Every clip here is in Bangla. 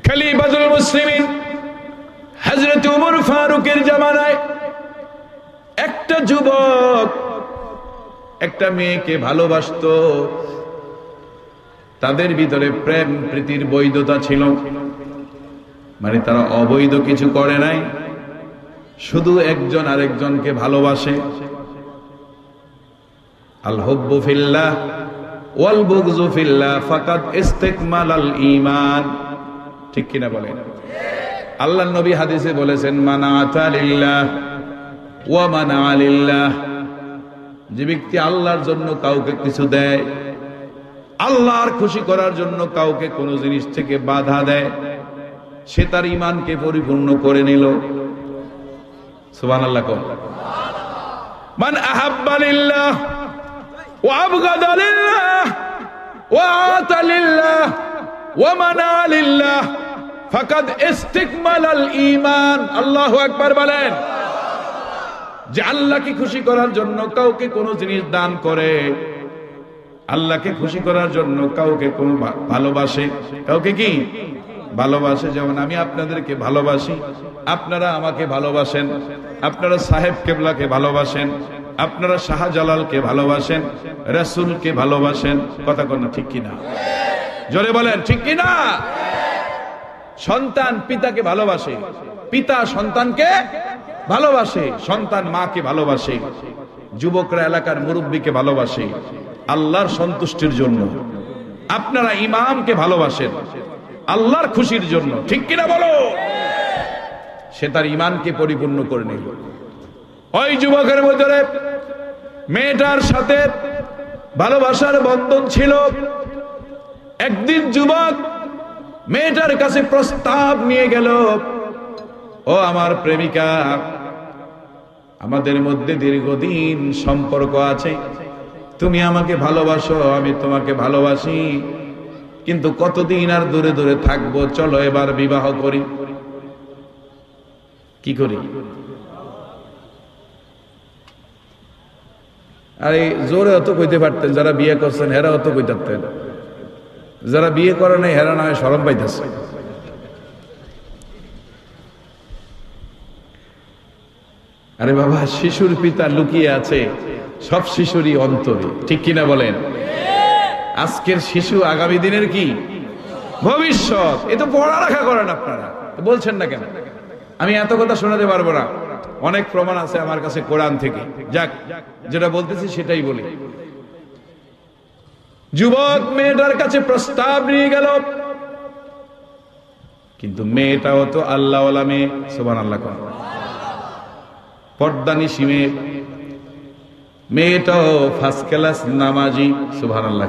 খলিফাতুল মুসলিমিন হযরত ওমর ফারুকের জামানায় একটা যুবক একটা মেয়েকে ভালোবাসতো। তাদের ভিতরে প্রেম প্রীতির বৈধতা ছিল, মানে তারা অবৈধ কিছু করে নাই, শুধু একজন আরেকজনকে ভালোবাসে। আল হুব্বু ফিল্লাহ ওয়াল বুগযু ফিল্লাহ ফাকাদ ইস্তিকমালাল ঈমান, ঠিক কিনা বলেন? আল্লাহর নবী হাদিসে বলেছেন, মান আতা লিল্লাহ ওয়া মান আলিল্লাহ, যে ব্যক্তি আল্লাহর জন্য কাউকে কিছু দেয়, আল্লাহর খুশি করার জন্য কাউকে কোনো জিনিস থেকে বাধা দেয়, সে তার ঈমানকে পরিপূর্ণ করে নিল। সুবহানাল্লাহ। মান আহাব্বা লিল্লাহ ওয়া আবগাদা লিল্লাহ ওয়া আতা লিল্লাহ ওয়া মানা লিল্লাহ ফাকাদ ইস্তিকমালাল ঈমান। আল্লাহু আকবার বলেন। যে আল্লাহকে খুশি করার জন্য কাউকে কোনো জিনিস দান করে, আল্লাহকে খুশি করার জন্য কাউকে কোন ভালোবাসে, কাউকে কি ভালোবাসে, যেমন আমি আপনাদেরকে ভালোবাসি, আপনারা আমাকে ভালোবাসেন, আপনারা সাহেব কেবলাকে ভালোবাসেন, আপনারা শাহজালালকে ভালোবাসেন, রাসূলকে ভালোবাসেন। কথা কোন ঠিক কিনা? জোরে বলেন ঠিক কিনা? সন্তান পিতাকে ভালোবাসে, পিতা সন্তানকে ভালোবাসে, সন্তান মাকে ভালোবাসে, যুবকরা এলাকার মুরব্বীকে ভালোবাসে আল্লাহর সন্তুষ্টির জন্য। আপনারা ইমামকে ভালোবাসেন আল্লাহর খুশির জন্য, ঠিক কিনা বলো? সে তার ঈমানকে পরিপূর্ণ করে নিল। ওই যুবকের মধ্যে মেয়েটার সাথে ভালোবাসার বন্ধন ছিল। একদিন যুবক মেয়েটার কাছে প্রস্তাব নিয়ে গেল, ও আমার প্রেমিকা, আমাদের মধ্যে দীর্ঘদিন সম্পর্ক আছে, তুমি আমাকে ভালোবাসো, আমি তোমাকে ভালোবাসি, কিন্তু কতদিন আর দূরে দূরে থাকবো, চলো এবার বিবাহ করি। কি করি? আরে জোরে অত কইতে পারতেন, যারা বিয়ে করছেন হেরা অত কইতেন, যারা বিয়ে করে নাই হেরা না হয় শরম পাইতেছে। আরে বাবা, শিশুর পিতা লুকিয়ে আছে সব শিশুরই অন্তরে, ঠিক কিনা বলেন? আজকের শিশু আগামী দিনের কি ভবিষ্যৎ। এ তো পড়ালেখা করেন আপনারা, বলছেন না কেন? আমি এত কথা শোনাতে পারবো না, অনেক প্রমাণ আছে আমার কাছে কোরআন থেকে। যাক, যেটা বলতেছি সেটাই বলি। যুবক মেয়েটার কাছে প্রস্তাব নিয়ে গেল, কিন্তু মেয়েটাও তো আল্লাহওয়ালা মেয়ে। সুবহানাল্লাহ। পর্দানিশী মেয়ে, মেয়েটাও ফার্স্ট ক্লাস নামাজি। সুবহানাল্লাহ।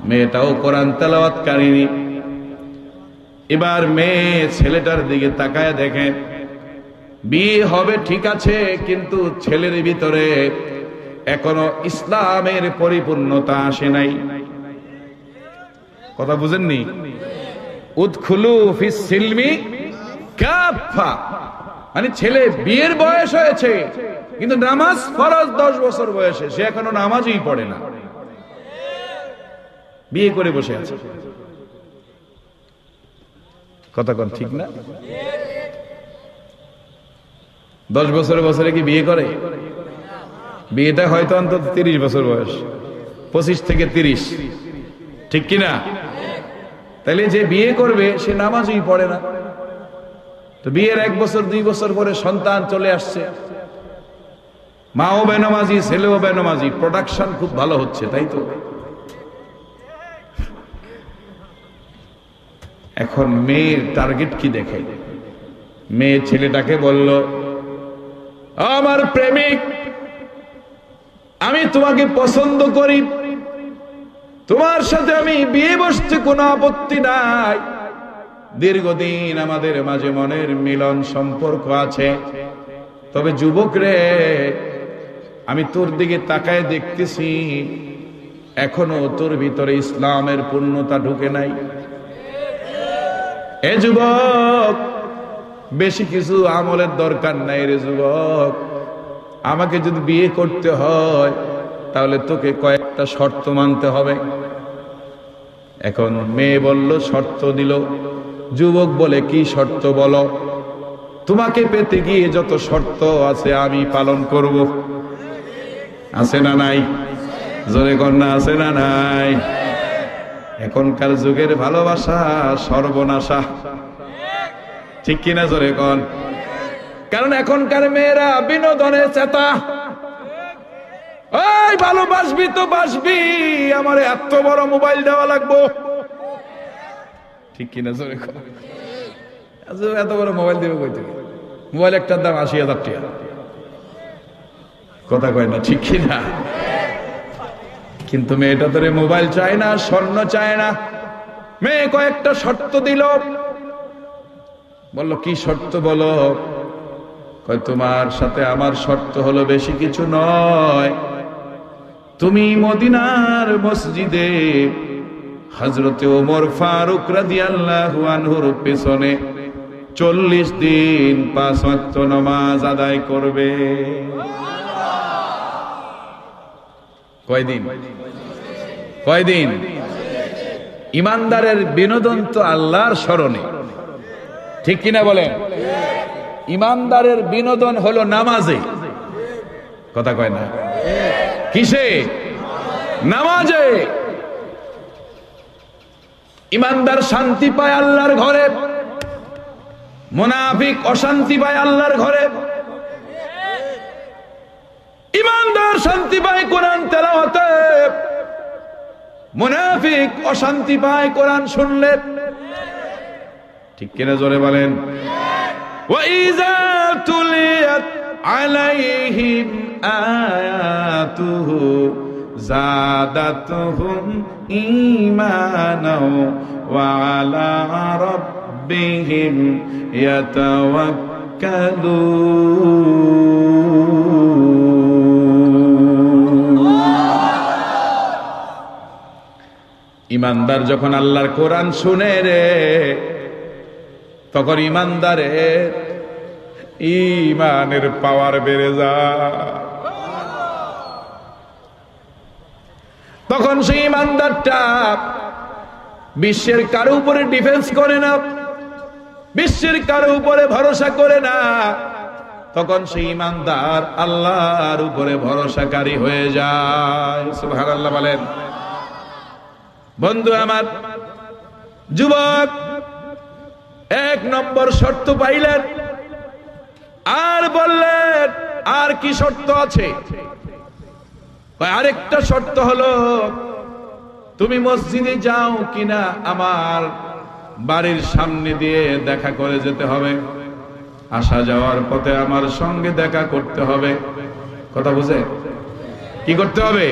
মেয়েটাও কোরআন তেলাওয়াতকারিনী। এবার মেয়ে ছেলেটার দিকে তাকায় দেখেন, বিয়ে হবে ঠিক আছে, কিন্তু ছেলের ভিতরে এখনো ইসলামের পরিপূর্ণতা আসে নাই। কথা বুঝেননি? উদখুলু ফিস সিলমি কাফা, মানে ছেলে বিয়ের বয়স হয়েছে কিন্তু নামাজ ফরজ 10 বছর বয়সে, সে এখনো নামাজই পড়ে না, বিয়ে করে বসে আছে। কথা কোন ঠিক না? 10 বছরে বছরে কি বিয়ে করে? বিয়েটা হয়তো অন্তত 30 বছর বয়স, 25 থেকে 30, ঠিক কিনা? তাইলে যে বিয়ে করবে সে নামাজই পড়ে না। তো বিয়ের 1 বছর 2 বছর পরে সন্তান চলে আসছে, মাও বেনামাজি ছেলেও বেনামাজি, প্রোডাকশন খুব ভালো হচ্ছে, তাই তো? এখন মেয়ের টার্গেট কি দেখে? মেয়ে ছেলেটাকে বলল, আমার প্রেমিক, আমি তোমাকে পছন্দ করি, তোমার সাথে আমি বিয়ে বসতে কোনো আপত্তি নাই, দীর্ঘদিন আমাদের মাঝে মনের মিলন সম্পর্ক আছে, তবে যুবক রে, আমি তোর দিকে তাকায় দেখতেছি এখনো তোর ভিতরে ইসলামের পূর্ণতা ঢুকে নাই। এ যুবক, বেশি কিছু আমলের দরকার নাই রে যুবক, আমাকে যদি বিয়ে করতে হয় তাহলে তোকে কয়েকটা শর্ত মানতে হবে। এখন মেয়ে বলল, শর্ত দিল, যুবক বলে কি শর্ত বলো? তোমাকে পেতে গিয়ে যত শর্ত আছে আমি পালন করব। আছে না নাই? জোরে কন্যা আছে না নাই? এখনকার যুগের ভালোবাসা সর্বনাশা, ঠিক কিনা জোরে কন? কারণ এখনকার মেয়েরা বিনোদনের চেতা। ওই ভালোবাসবি তো বাসবি, আমার এত বড় মোবাইল দেওয়া লাগবো, ঠিক কিনা জোরে কন? এত বড় মোবাইল দিবে কই থেকে? মোবাইল একটার দাম ৮০,০০০ টাকা, কথা কয় না, ঠিক কিনা? কিন্তু মেয়েটা তোরে মোবাইল চায় না, স্বর্ণ চায় না। মেয়ে কয়েকটা শর্ত দিল, বলল কি শর্ত বলো? কয় তোমার সাথে আমার শর্ত হলো বেশি কিছু নয়, তুমি মদিনার মসজিদে হযরতে ওমর ফারুক রাদিয়াল্লাহু আনহুর পেছনে ৪০ দিন ৫ ওয়াক্ত নামাজ আদায় করবে। কয়দিন? কয়দিন? ইমানদারের বিনোদন তো আল্লাহর স্মরণে, ঠিক কিনা বলেন? ইমানদারের বিনোদন হলো নামাজে, কথা কয় না? কিসে? নামাজে। ইমানদার শান্তি পায় আল্লাহর ঘরে, মুনাফিক অশান্তি পায় আল্লাহর ঘরে। ইমানদার শান্তি পায় কোরআন তেলাওয়াতে, মুনাফিক অশান্তি পায় কোরআন শুনলে, ঠিক কিনা জোরে বলেন? وَإِذَا تُلِيَتْ عَلَيْهِمْ آيَاتُهُ زَادَتْهُمْ إِيمَانًا وَعَلَى رَبِّهِمْ يَتَوَكَّلُونَ। ইমানদার যখন আল্লাহর কোরআন শুনে রে, তখন ইমানদারের ইমানের পাওয়ার বেড়ে যায়। তখন সেই ইমানদারটা বিশ্বের কারো উপরে ডিফেন্স করে না, বিশ্বের কারো উপরে ভরসা করে না, তখন সেই ইমানদার আল্লাহর উপরে ভরসাকারী হয়ে যায়। সুবহানাল্লাহ বলেন। বন্ধু আমার, যুবক ১ নম্বর শর্ত পাইলেন, আর বললেন আর কি শর্ত আছে? আরেকটা শর্ত হলো তুমি মসজিদে যাও কিনা আমার বাড়ির সামনে দিয়ে দেখা করে যেতে হবে, আসা যাওয়ার পথে আমার সঙ্গে দেখা করতে হবে। কথা বুঝে? কি করতে হবে?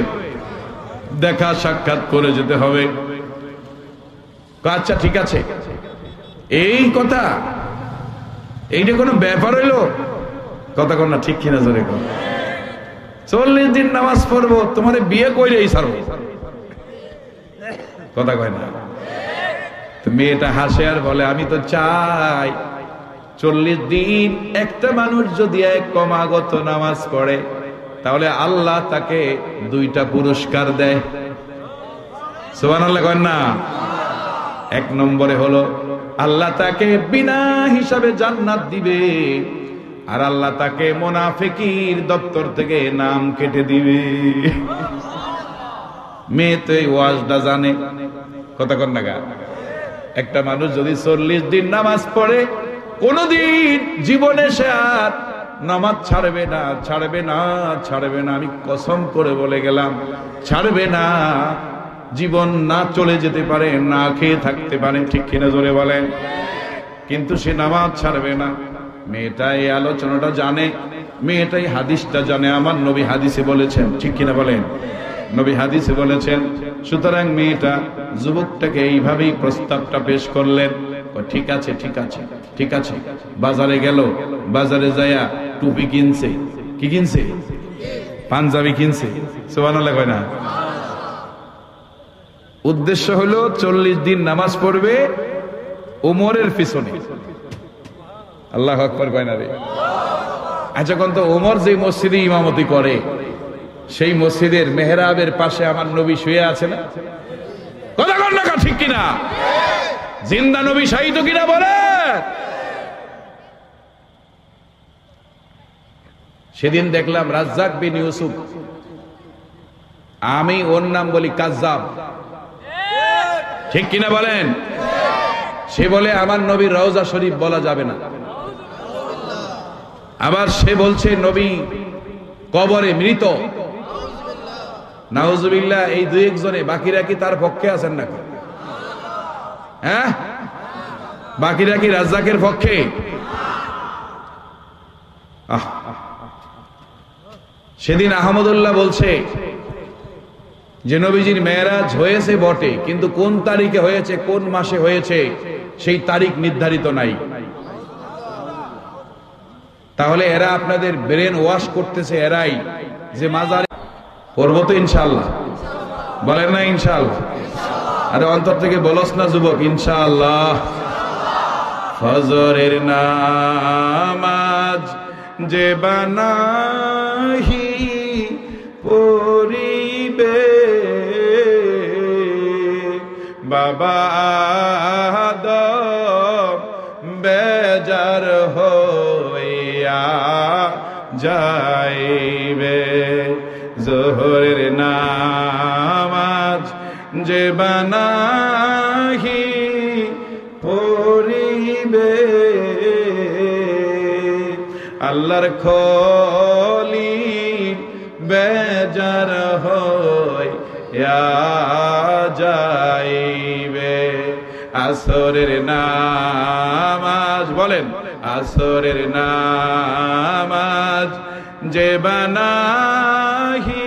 দেখা সাক্ষাৎ করে যেতে হবে। আচ্ছা ঠিক আছে, এই কথা, এইটা কোনো ব্যাপার হইলো? কথা কর না, ঠিক কিনা জোরে কর? ৪০ দিন নামাজ পড়বো, তোমার বিয়ে কইরেই ছাড়বো, কথা কয় না? মেয়েটা হাসে আর বলে আমি তো চাই ৪০ দিন একটা মানুষ যদি এক ক্রমাগত নামাজ পড়ে তাহলে আল্লাহ তাকে ২টা পুরস্কার দেয়। সুবহানাল্লাহ কয় না? ১ নম্বরে হলো আল্লাহ তাকে বিনা হিসাবে জান্নাত দিবে, আর আল্লাহ তাকে মুনাফিকির দপ্তর থেকে নাম কেটে দিবে। মেয়ে তো এই ওয়াজটা জানে, কথা কন না গা? একটা মানুষ যদি ৪০ দিন নামাজ পড়ে, কোনদিন জীবনে সে আর নামাজ ছাড়বে না, ছাড়বে না, ছাড়বে না, আমি কসম করে বলে গেলাম ছাড়বে না। জীবন না চলে যেতে পারে, না খেয়ে থাকতে পারে, ঠিক কিনা জোরে বলেন? কিন্তু সে নামাজ ছাড়বে না। মেয়েটা এই আলোচনাটা জানে, মেয়েটাই হাদিসটা জানে, আমার নবী হাদিসে বলেছেন, ঠিক কিনা বলেন? নবী হাদিসে বলেছেন। সুতরাং মেয়েটা যুবকটাকে এইভাবেই প্রস্তাবটা পেশ করলেন। ঠিক আছে, ঠিক আছে, ঠিক আছে। বাজারে গেল, বাজারে যায়া টুপি কিনছে। কি কিনছে? পাঞ্জাবি কিনছে। সুবহানাল্লাহ কয় না? উদ্দেশ্য হলো ৪০ দিন নামাজ পড়বে ওমরের পিছনে। আল্লাহু আকবার কয় না রে? আচ্ছা কোন তো ওমর যে মসজিদে ইমামতি করে সেই মসজিদের মেহরাবের পাশে আমার নবী শুয়ে আছে না? কথা কন না, ঠিক কিনা? জিন্দা নবী শাহিদ কিনা বলে। সেদিন দেখলাম রাজ্জাক বিন ইউসুফ, আমি ওর নাম বলি কাজ্জাব, ঠিক কিনা বলেন? সে বলে আমার নবীর রওজা শরীফ বলা যাবে না, আবার সে বলছে নবী কবরে মৃত। নাউজুবিল্লাহ। এই দুই একজনে, বাকিরা কি তার পক্ষে আছেন নাকি? হ্যাঁ, বাকিরা কি রাজ্জাকের পক্ষে? সেদিন আহমদুল্লাহ বলছে যে নবীজির মেরাজ হয়েছে বটে, কিন্তু কোন তারিখে হয়েছে, কোন মাসে হয়েছে সেই তারিখ নির্ধারিত নাই। তাহলে এরা আপনাদের ব্রেন ওয়াশ করতেছে, এরাই যে মাজারে পড়বো তো ইনশাআল্লাহ, বলেন না ইনশাআল্লাহ? আরে অন্তর থেকে বলস না যুবক, ইনশাআল্লাহ। ফজরের নামাজ যে বানাহি পড়িবে, বাবা আদম বেজার হইয়া যাইবে। জোহরের নামাজ যে বানাহি পড়িবে, আল্লাহর খলি বেজার হইয়া যাইবে। আসরের নামাজ, বলেন আসরের নামাজ যে বানাহি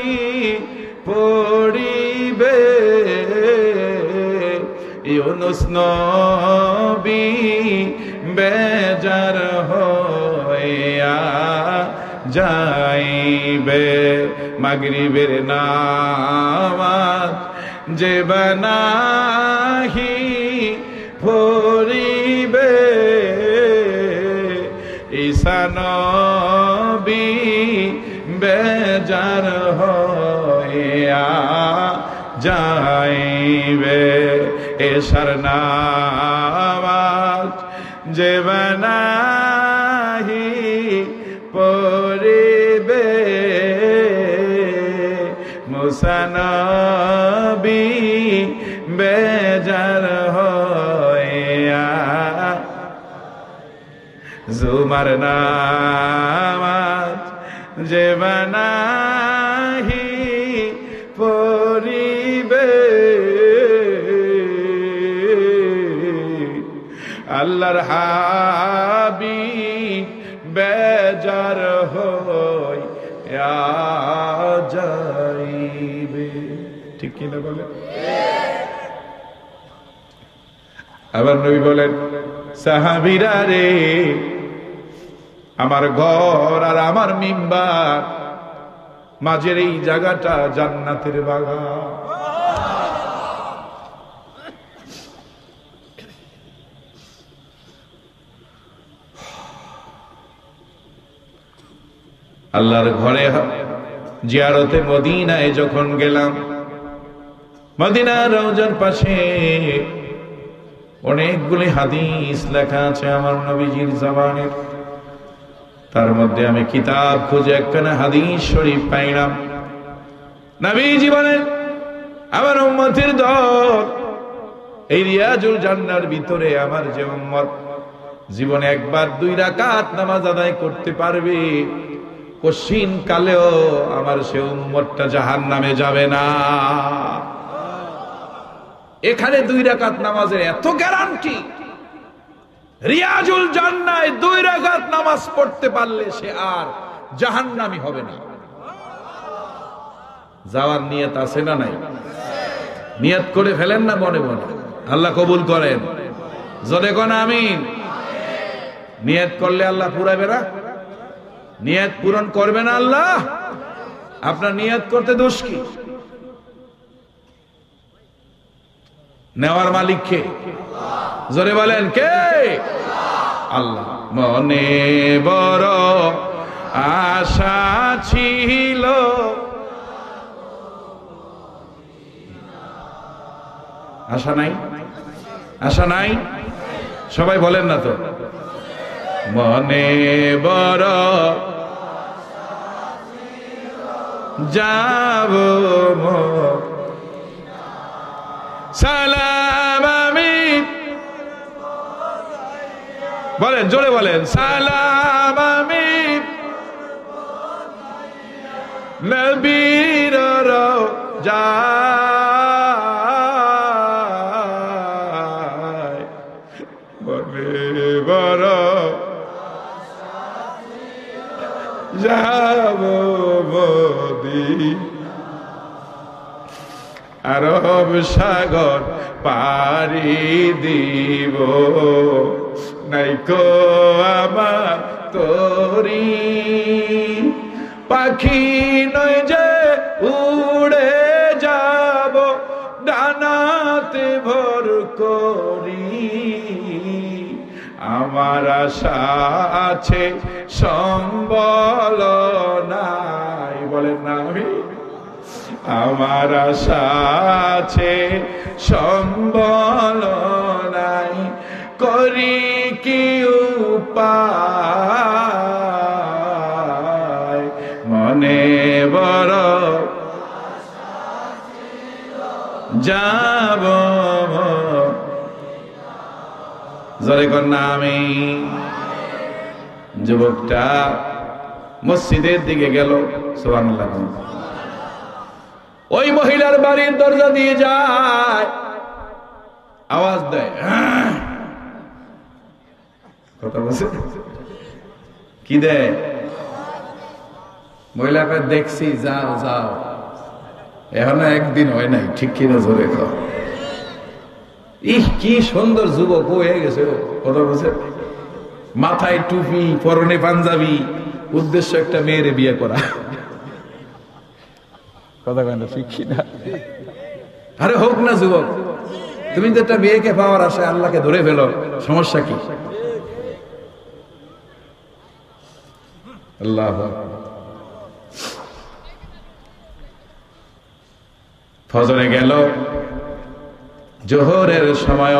পড়িবে, ইউনুস নবী বেজার হইয়া যাইবে। মাগরিবের নামাজ যে বানাহি পড়িবে, ঈসা নবী বেজার হইয়া যাইবে। এশার নামাজ যে বানাহি পড়িবে, মুসা নবী বেজার হইয়া। জুমার নামাজ যে বানাহি পড়িবে, আল্লাহর হাবিব বেজার হইয়া যাইবে। ঠিক কিনা বলে? আবার নবী বলেন, সাহাবীরা রে, আমার ঘর আর আমার মিম্বার মাঝের এই জায়গাটা জান্নাতের বাগান। আল্লাহর ঘরে জিয়ারতে মদিনায় যখন গেলাম, মদিনার রওজার পাশে অনেকগুলি হাদিস লেখা আছে আমার নবীজির জবানের। তার মধ্যে আমি কিতাব খুঁজে একখানা হাদিস শরীফ পাইলাম। নবীজি বলেন, আমার উম্মতের দল এই রিয়াজুল জান্নার ভিতরে আমার যে উম্মত জীবনে একবার 2 রাকাত নামাজ আদায় করতে পারবে, কশিন কালেও আমার সে উম্মতটা জাহান্নামে যাবে না। এখানে 2 রাকাত নামাজের এত গ্যারান্টি, রিয়াজুল জান্নায় 2 রাকাত নামাজ পড়তে পারলে সে আর জাহান্নামী হবে না। যাওয়ার নিয়ত আছে না নাই? নিয়ত করে ফেলেন না মনে মনে, আল্লাহ কবুল করেন। জোরে কোন আমিন। নিয়ত করলে আল্লাহ পুরাবে না? নিয়ত পূরণ করবে না আল্লাহ? আপনার নিয়ত করতে দোষ কি? নেওয়ার মালিক কে? জোরে বলেন কে? আল্লাহ। মনে বড় আশা ছিল, আশা নাই? আশা নাই? সবাই বলেন না তো। মনে বড় যাব সালাম আমি, বলেন জোরে বলেন, সালাম আমি নবীর রওজায়, মনে বড় যাব মদিনা, আরব সাগর পাড়ি দিব, নাইকো আমার তোরি পাখি নয় যে উড়ে যাব ডানাতে ভর করি, আমার আশা আছে সম্বল নাই, বলেন না আমি, আমার আশা আছে সম্বল নাই, করি কি উপায়, মনে বড় যাব, জোরে কন্যা আমি। যুবকটা মসজিদের দিকে গেল, সুবহানাল্লাহ। ওই মহিলার বাড়ির দরজা দিয়ে যায়, আওয়াজ দেয়, কথা বলছে কি দেয়, মহিলাকে দেখছি, যাও যাও, এখনো একদিন হয় নাই, ঠিক কিনা জোরে কর। ইহ কি সুন্দর যুবক হয়ে গেছে, কথা বলছে, মাথায় টুপি, পরনে পাঞ্জাবি, উদ্দেশ্য একটা মেয়েরে বিয়ে করা, কথা কয় না ঠিক কিনা? আরে হোক না যুবক, তুমি তো একটা মেয়েকে পাওয়ার আশায় আল্লাহকে ধরে ফেলো, সমস্যা কি? আল্লাহ ফজরে গেল, জোহরের সময়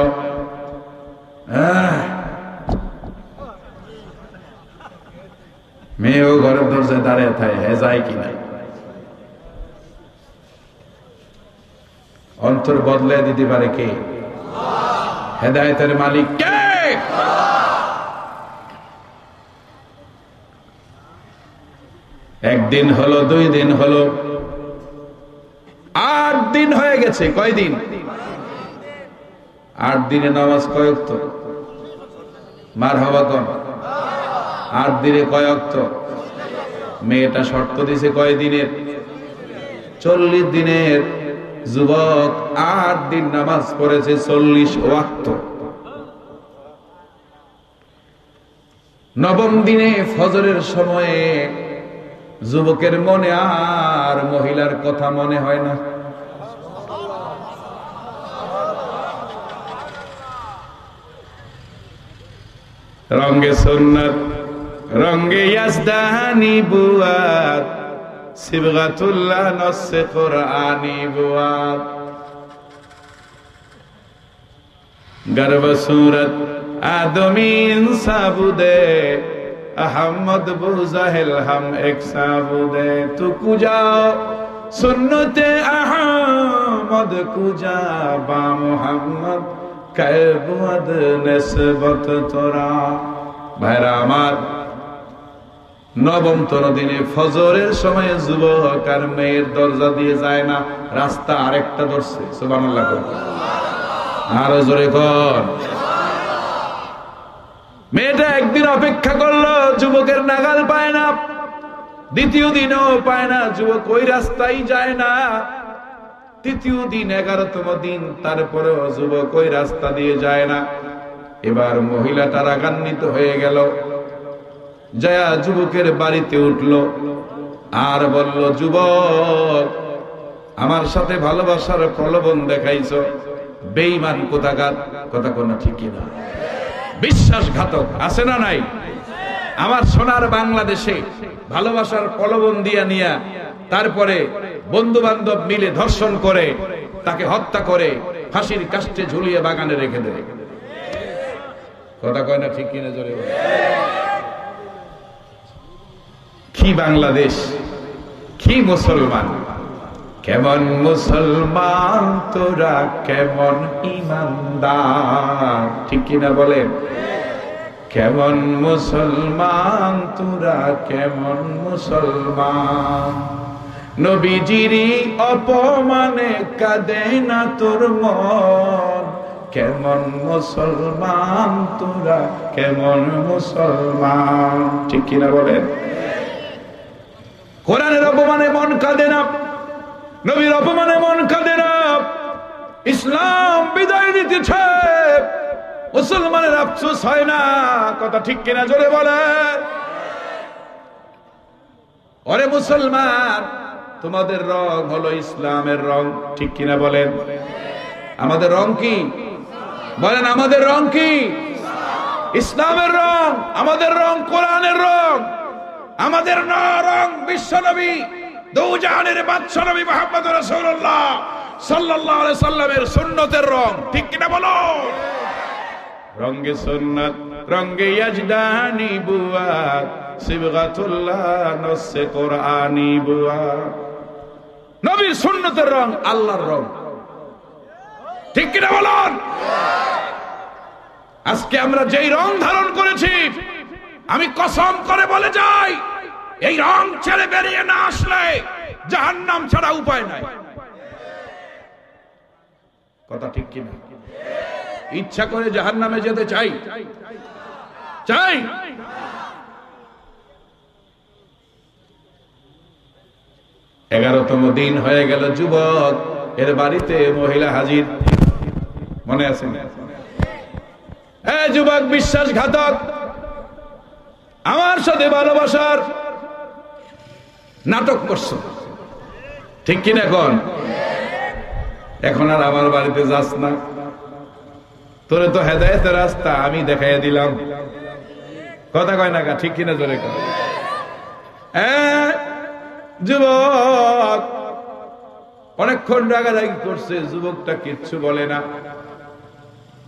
মেয়েও ঘরের দরজায় দাঁড়িয়ে থাকে, হে যায় কিনা। অন্তর বদলে দিতে পারে কে? হেদায়েতের মালিক কে? একদিন হলো, 2 দিন হলো, 8 দিন হয়ে গেছে। কয়দিন? 8 দিনে নামাজ কয় ওয়াক্ত? মারহাবা কোন? 8 দিনে কয় ওয়াক্ত? মেয়েটা শর্ত দিছে কয় দিনের? 40 দিনের। যুবক 8 দিন নামাজ পড়েছে, 40 ওয়াক্ত। 9ম দিনে ফজরের সময়ে যুবকের মনে আর মহিলার কথা মনে হয় না। রঙ্গে সুন্নাত, রঙ্গে ইয়াজদানি বুয়াত, সিবগাতুল্লাহ নসে কুরআনি বুয়াত, গর্ব সুরত আদমিন সাবুদে, अहमद बुज़ाहिल हम एक साबुदे, तू कुजा सुन्नते अहमद कुजा बा मुहम्मद कैबुद निस्बत तोरा। भाईरा আমার, 9ম দিনে ফজরের সময় যুবক আর মেয়ের দরজা দিয়ে যায় না, রাস্তা আরেকটা ধরছে। সুবহানাল্লাহ, আরো জোরে কর। মেয়েটা একদিন অপেক্ষা করলো, যুবকের নাগাল পায় না। 2য় দিনও পায় না, যুবক ওই রাস্তায় যায় না। 3য় দিন, 11তম দিন, তারপরেও যুবক ওই রাস্তা দিয়ে যায় না। এবার মহিলাটা রাগান্বিত হয়ে গেল, যায়া যুবকের বাড়িতে উঠলো আর বলল, যুবক আমার সাথে ভালোবাসার প্রলোভন দেখাইছো, বেঈমান কোথাকার। কথা কোন ঠিক কিনা? বিশ্বাসঘাতক আছে না নাই? আমার সোনার বাংলাদেশে ভালোবাসার প্রলোভন দিয়া নিয়া তারপরে বন্ধু বান্ধব মিলে ধর্ষণ করে, তাকে হত্যা করে, ফাঁসির কাস্টে ঝুলিয়ে বাগানে রেখে দেয়। কথা কয় না ঠিক কিনা জোরে? কি বাংলাদেশ, কি মুসলমান, কেমন মুসলমান তোরা, কেমন ইমানদার, ঠিক কিনা বলেন? কেমন মুসলমান তোরা, কেমন মুসলমান। নবীজিরই অপমানে কাঁদে না তোর মন, কেমন মুসলমান তোরা, কেমন মুসলমান, ঠিক কিনা বলেন? কোরআনের অপমানে মন কাঁদে না, নবীর অপমানে মন কাঁদে না। ইসলাম বিদায় নিতেছে, মুসলমানের আফসোস হয় না, কথা ঠিক কিনা জোরে বলে? ওরে মুসলমান, তোমাদের রং হলো ইসলামের রং, ঠিক কিনা বলেন? আমাদের রং কি বলেন? আমাদের রং কি? ইসলামের রং। আমাদের রং কোরআনের রং। আমাদের রং বিশ্বনবী, দৌজাহানের বাদশা নবী মুহাম্মদ রাসূলুল্লাহ সাল্লাল্লাহু আলাইহি সাল্লামের সুন্নতের রং, ঠিক কিনা বলো? রঙ্গে সুন্নাত রঙ্গে ইয়াজদানি বুয়া, সিবগাতুল্লাহ নসে কোরআনি বুয়া। নবীর সুন্নতের রং আল্লাহর রং, ঠিক কিনা বলুন? আজকে আমরা যেই রং ধারণ করেছি, আমি কসম করে বলে যাই, এই রং ছেড়ে বেরিয়ে না আসলে জাহান্নাম ছাড়া উপায় নাই, কথা ঠিক কিনা? ইচ্ছা করে জাহান্নামে যেতে চাই? চাই? 11তম দিন হয়ে গেল, যুবক এর বাড়িতে মহিলা হাজির, মনে আছে? যুবক বিশ্বাসঘাতক, আমার সাথে ভালোবাসার নাটক করছো, ঠিক কিনা? এখন আর আমার বাড়িতে যাস না, তোরে তো হেদায়েতের রাস্তা আমি দেখাইয়া দিলাম, কথা কয় না, ঠিক কিনা জোরে কয়? যুবক অনেকক্ষণ রাগারাগি করছে, যুবকটা কিচ্ছু বলে না,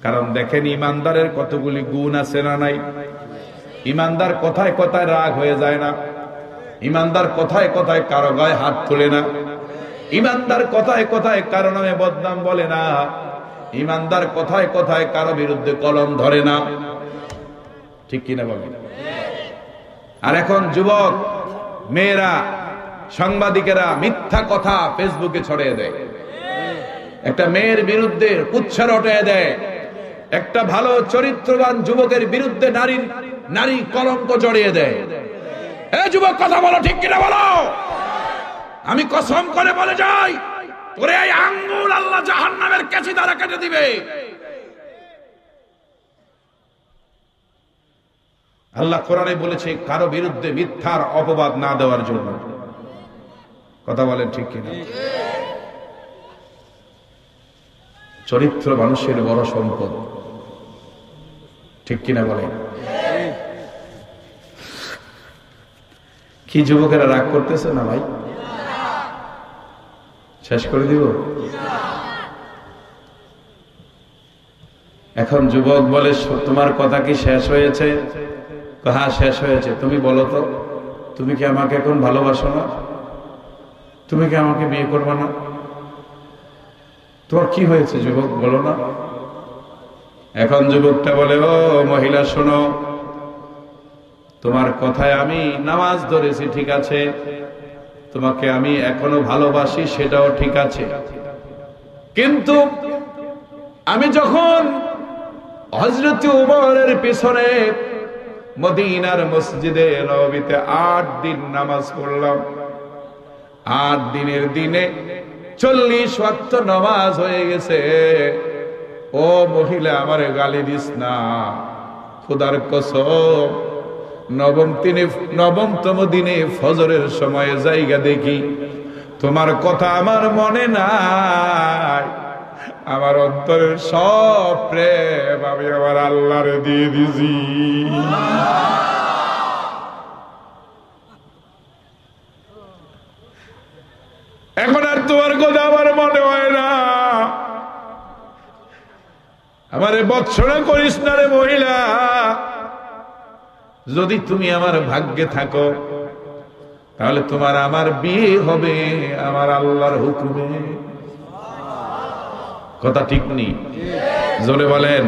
কারণ দেখেন ইমানদারের কতগুলি গুণ আছে না নাই? ইমানদার কথায় কথায় রাগ হয়ে যায় না, ইমানদার কথায় কথায় কারো গায়ে হাত তোলে না, ইমানদার কথায় কথায় কারো নামে বদনাম বলে না, ইমানদার কথায় কথায় কারো বিরুদ্ধে কলম ধরে না, ঠিক কিনা বলেন? আর এখন যুবক মেয়েরা, সাংবাদিকেরা মিথ্যা কথা ফেসবুকে ছড়িয়ে দেয়, একটা মেয়ের বিরুদ্ধে উচ্ছা রটায় দেয়, একটা ভালো চরিত্রবান যুবকের বিরুদ্ধে নারী কলঙ্ক জড়িয়ে দেয়। যুবক কথা বলো, ঠিক কিনা বলো? আমি কসম করে বলে যাই, তোরে এই আঙ্গুল আল্লাহ জাহান্নামের কাছে দ্বারা কেটে দিবে। আল্লাহ কোরআনে বলেছে কারো বিরুদ্ধে মিথ্যার অপবাদ না দেওয়ার জন্য, কথা বলেন ঠিক কিনা? চরিত্র মানুষের বড় সম্পদ, ঠিক কিনা বলেন? কি যুবকেরা রাগ করতেছে না ভাই? শেষ করে দিব? এখন যুবক বলে, তোমার কথা কি শেষ হয়েছে? হ্যাঁ শেষ হয়েছে। তুমি বলো তো, তুমি কি আমাকে এখন ভালোবাসো না? তুমি কি আমাকে বিয়ে করবে না? তোমার কি হয়েছে যুবক, বলো না? এখন যুবকটা বলে, ও মহিলা শোনো, তোমার কথায় আমি নামাজ ধরেছি, ঠিক আছে, তোমাকে আমি এখনো ভালোবাসি, সেটাও ঠিক আছে, কিন্তু আমি যখন হযরত উমরের পিছনে মদিনার মসজিদে নববীতে 8 দিন নামাজ পড়লাম, 8 দিনের দিনে 40 ওয়াক্ত নামাজ হয়ে গেছে। ও মহিলা, আমারে গালি দিস না, খোদার কসম, নবমতম দিনে ফজরের সময় জায়গা দেখি, তোমার কথা আমার মনে নাই, আমার অন্তরের সব প্রেম আমি আমার আল্লাহরে দিয়ে দিছি। এখন আর তোমার কথা আমার মনে হয় না, আমারে বৎসনা করিস না রে মহিলা। যদি তুমি আমার ভাগ্যে থাকো তাহলে তোমার আমার বিয়ে হবে আমার আল্লাহর হুকুমে। কথা ঠিক নেই? জোরে বলেন।